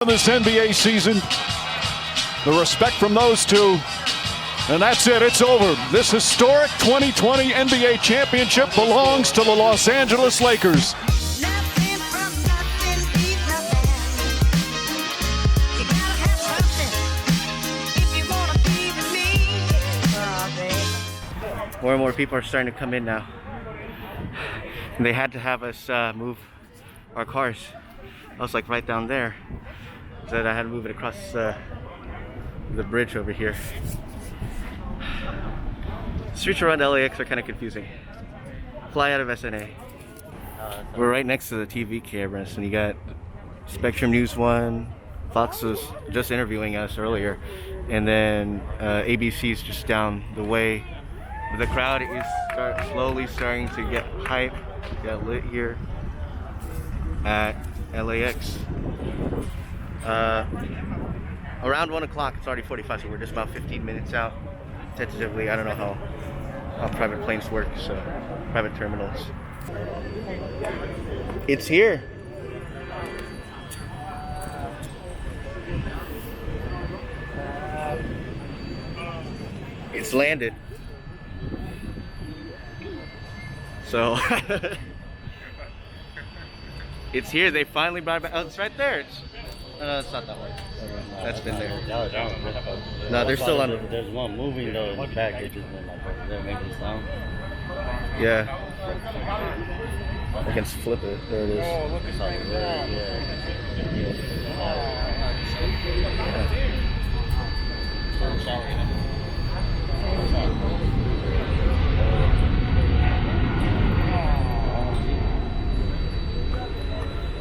This NBA season, the respect from those two, and that's it. It's over. This historic 2020 NBA championship belongs to the Los Angeles Lakers. More and more people are starting to come in now. And they had to have us move our cars. I was like right down there. So I had to move it across the bridge over here. Streets around LAX are kind of confusing. Fly out of SNA. We're right next to the TV cameras, and you got Spectrum News 1. Fox was just interviewing us earlier, and then ABC's just down the way. The crowd is slowly starting to get hype, get lit here at LAX. Around 1 o'clock, it's already 45, so we're just about 15 minutes out. Tentatively, I don't know how private planes work, so private terminals. It's here. It's landed. So it's here. They finally brought it back. Oh, it's right there. It's not that way. That's been there. No, they're still on. There's one moving though in the back. It just went like over there, making sound. Yeah. I can flip it. There it is. Oh, look at that.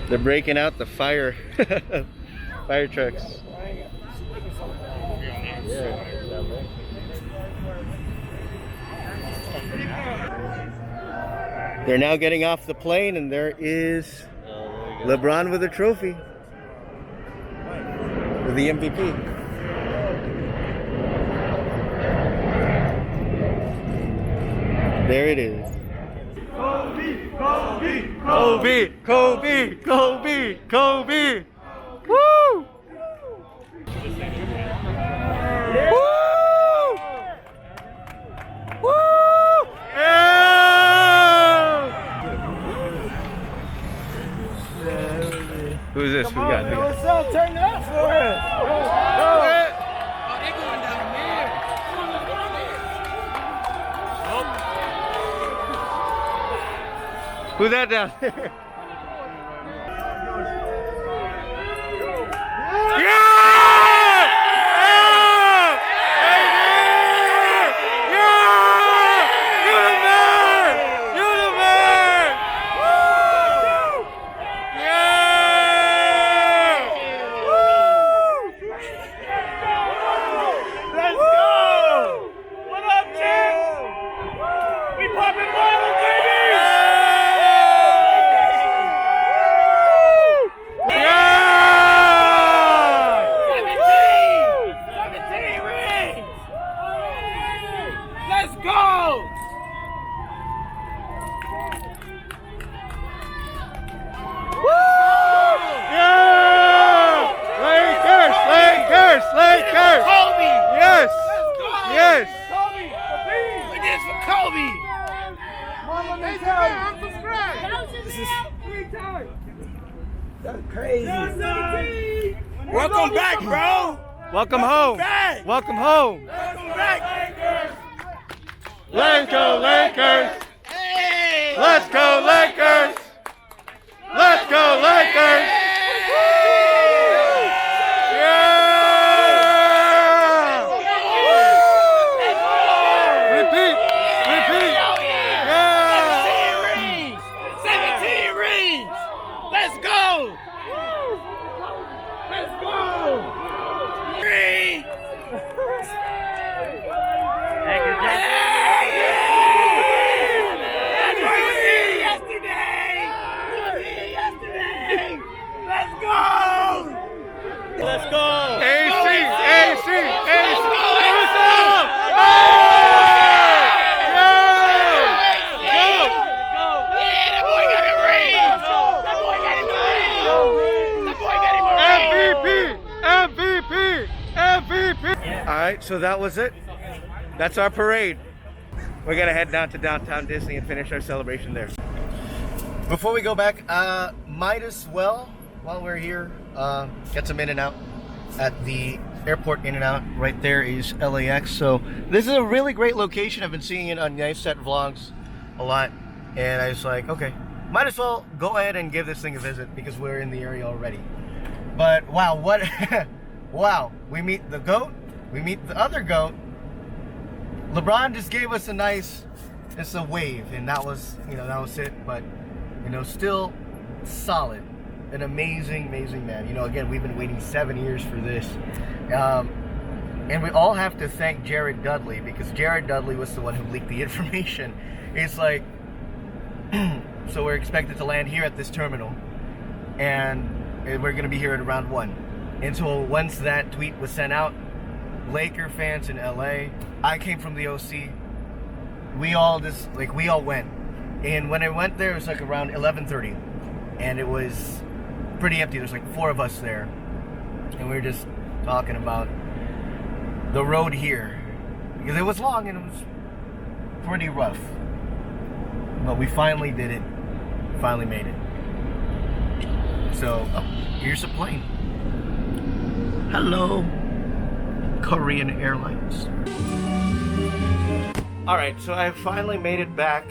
They're breaking out the fire trucks. They're now getting off the plane, and there is LeBron with a trophy, with the MVP. There it is. Kobe, Kobe, Kobe, Kobe. Woo! Woo! Woo! Yeah! Who's this? Who got this? What's up? Turn it up for us. They going down there. Who's that down there? That's crazy. Welcome back, bro. Welcome home. Back. Welcome home. Welcome back. Let's go Lakers. Hey. Let's go Lakers. Let's go Lakers. Let's go! AC! AC! AC! MVP! right, so that was it. That's our parade. We're gonna head down to downtown Disney and finish our celebration there. Before we go back, might as well, while we're here, get some in and out at the airport in and out. Right there is LAX. So this is a really great location. I've been seeing it on Nice Set vlogs a lot, and I was like, okay, might as well go ahead and give this thing a visit because we're in the area already. But wow, what? Wow, we meet the GOAT, we meet the other GOAT. LeBron just gave us just a wave, and that was it. But still solid, an amazing man. Again, we've been waiting 7 years for this, and we all have to thank Jared Dudley, because Jared Dudley was the one who leaked the information. It's like, so we're expected to land here at this terminal, and we're going to be here at around 1. And so once that tweet was sent out, Laker fans in LA, I came from the OC, we all went. And when I went there, it was like around 11:30, and it was pretty empty. There's like 4 of us there, and we were just talking about the road here, because it was long and it was pretty rough, but we finally did it. Finally made it. So here's a plane. Hello, Korean Airlines. All right, so I finally made it back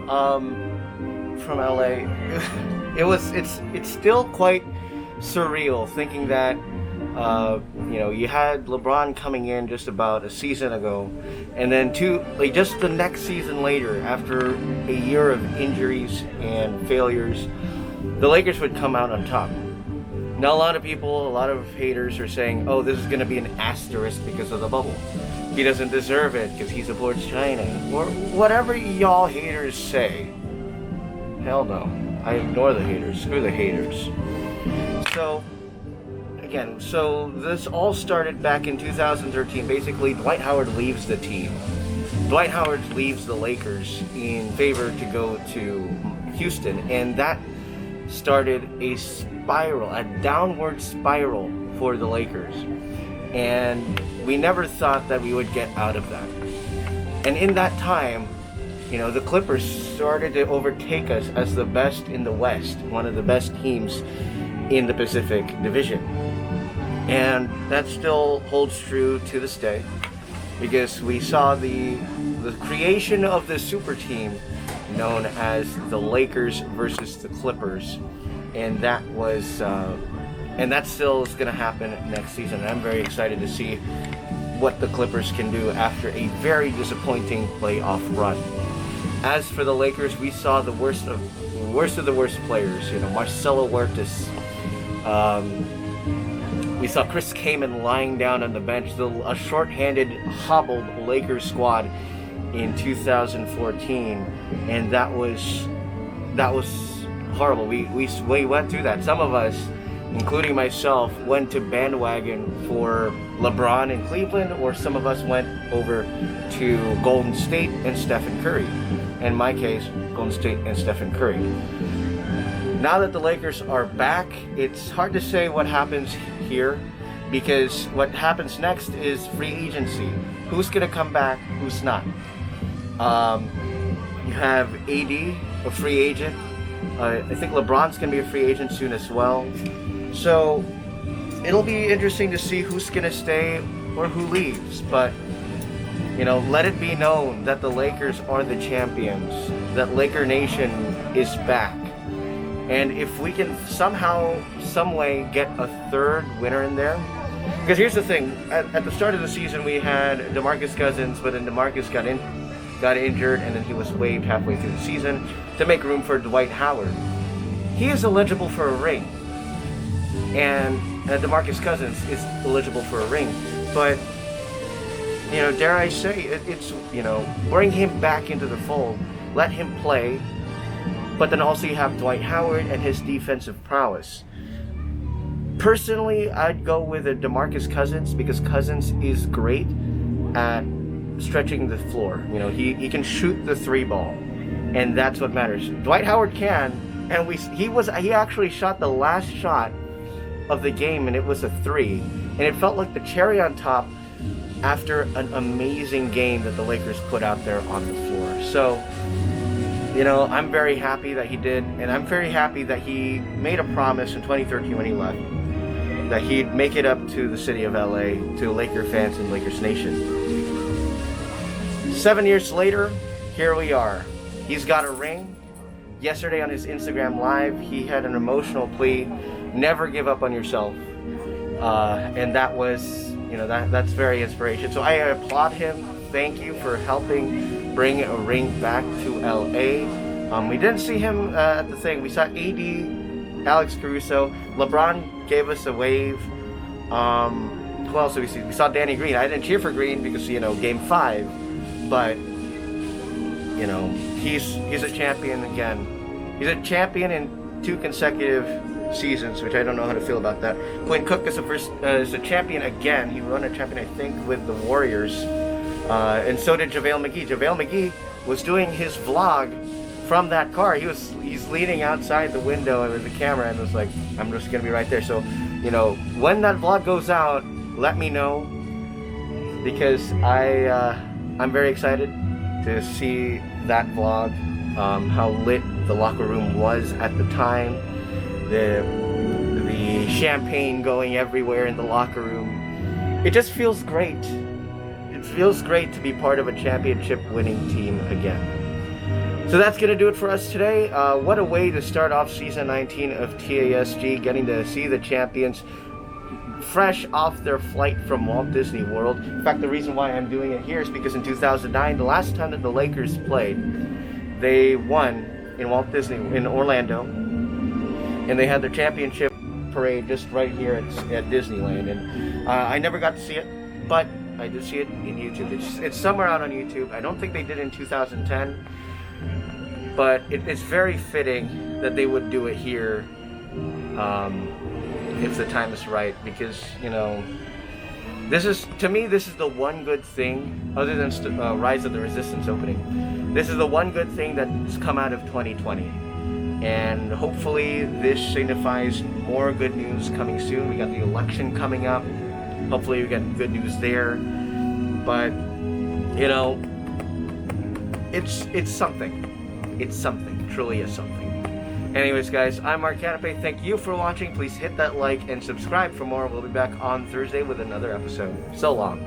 from LA. It's still quite surreal thinking that you had LeBron coming in just about a season ago, and then just the next season later, after a year of injuries and failures, the Lakers would come out on top. Now, a lot of haters are saying, oh, this is going to be an asterisk because of the bubble. He doesn't deserve it because he supports China. Or whatever y'all haters say. Hell no. I ignore the haters. Screw the haters. So this all started back in 2013. Basically, Dwight Howard leaves the team. Dwight Howard leaves the Lakers in favor to go to Houston. And that started a downward spiral for the Lakers, and we never thought that we would get out of that. And in that time, the Clippers started to overtake us as the best in the West, one of the best teams in the Pacific Division, and that still holds true to this day, because we saw the creation of the super team known as the Lakers versus the Clippers, and that still is going to happen next season. And I'm very excited to see what the Clippers can do after a very disappointing playoff run. As for the Lakers, we saw the worst of the worst players. Marcelo Huertas. We saw Chris Kaman lying down on the bench. A short-handed, hobbled Lakers squad in 2014, and that was horrible. We went through that. Some of us, including myself, went to bandwagon for LeBron in Cleveland, or some of us went over to Golden State and Stephen Curry. In my case, Golden State and Stephen Curry. Now that the Lakers are back, it's hard to say what happens here, because what happens next is free agency. Who's going to come back, who's not? You have AD, a free agent. I think LeBron's going to be a free agent soon as well. So it'll be interesting to see who's going to stay or who leaves. But, let it be known that the Lakers are the champions, that Laker Nation is back. And if we can somehow, some way get a third winner in there, because here's the thing, at the start of the season we had DeMarcus Cousins, but then DeMarcus got injured, and then he was waived halfway through the season to make room for Dwight Howard. He is eligible for a ring, and DeMarcus Cousins is eligible for a ring, but dare I say it's bring him back into the fold, let him play, but then also you have Dwight Howard and his defensive prowess. Personally, I'd go with a DeMarcus Cousins, because Cousins is great at stretching the floor. He can shoot the 3 ball, and that's what matters. Dwight Howard can, and he actually shot the last shot of the game, and it was a 3, and it felt like the cherry on top after an amazing game that the Lakers put out there on the floor. So, you know, I'm very happy that he did, and I'm very happy that he made a promise in 2013 when he left that he'd make it up to the city of LA, to Laker fans and Lakers Nation. 7 years later, here we are. He's got a ring. Yesterday on his Instagram Live, he had an emotional plea, never give up on yourself. And that was, you know, that's very inspirational. So I applaud him. Thank you for helping bring a ring back to LA. We didn't see him at the thing. We saw AD, Alex Caruso. LeBron gave us a wave. Who else did we see? We saw Danny Green. I didn't cheer for Green because, you know, Game 5. But, you know, he's a champion again. He's a champion in 2 consecutive seasons, which I don't know how to feel about that. Quinn Cook is a champion again. He won a champion, I think, with the Warriors. And so did JaVale McGee. JaVale McGee was doing his vlog from that car. He's leaning outside the window with the camera and was like, I'm just gonna be right there. So, you know, when that vlog goes out, let me know, because I'm very excited to see that vlog, how lit the locker room was at the time, the champagne going everywhere in the locker room. It just feels great. It feels great to be part of a championship winning team again. So that's going to do it for us today. What a way to start off season 19 of TASG, getting to see the champions fresh off their flight from Walt Disney World. In fact, the reason why I'm doing it here is because in 2009, the last time that the Lakers played, they won in Orlando, and they had their championship parade just right here at Disneyland. And I never got to see it, but I did see it in YouTube. It's somewhere out on YouTube. I don't think they did in 2010, but it's very fitting that they would do it here if the time is right, because, you know, this is the one good thing, other than Rise of the Resistance opening. This is the one good thing that's come out of 2020. And hopefully this signifies more good news coming soon. We got the election coming up. Hopefully we get good news there. But, you know, it's something. It's something. Truly is something. Anyways, guys, I'm Mark Canape. Thank you for watching. Please hit that like and subscribe for more. We'll be back on Thursday with another episode. So long.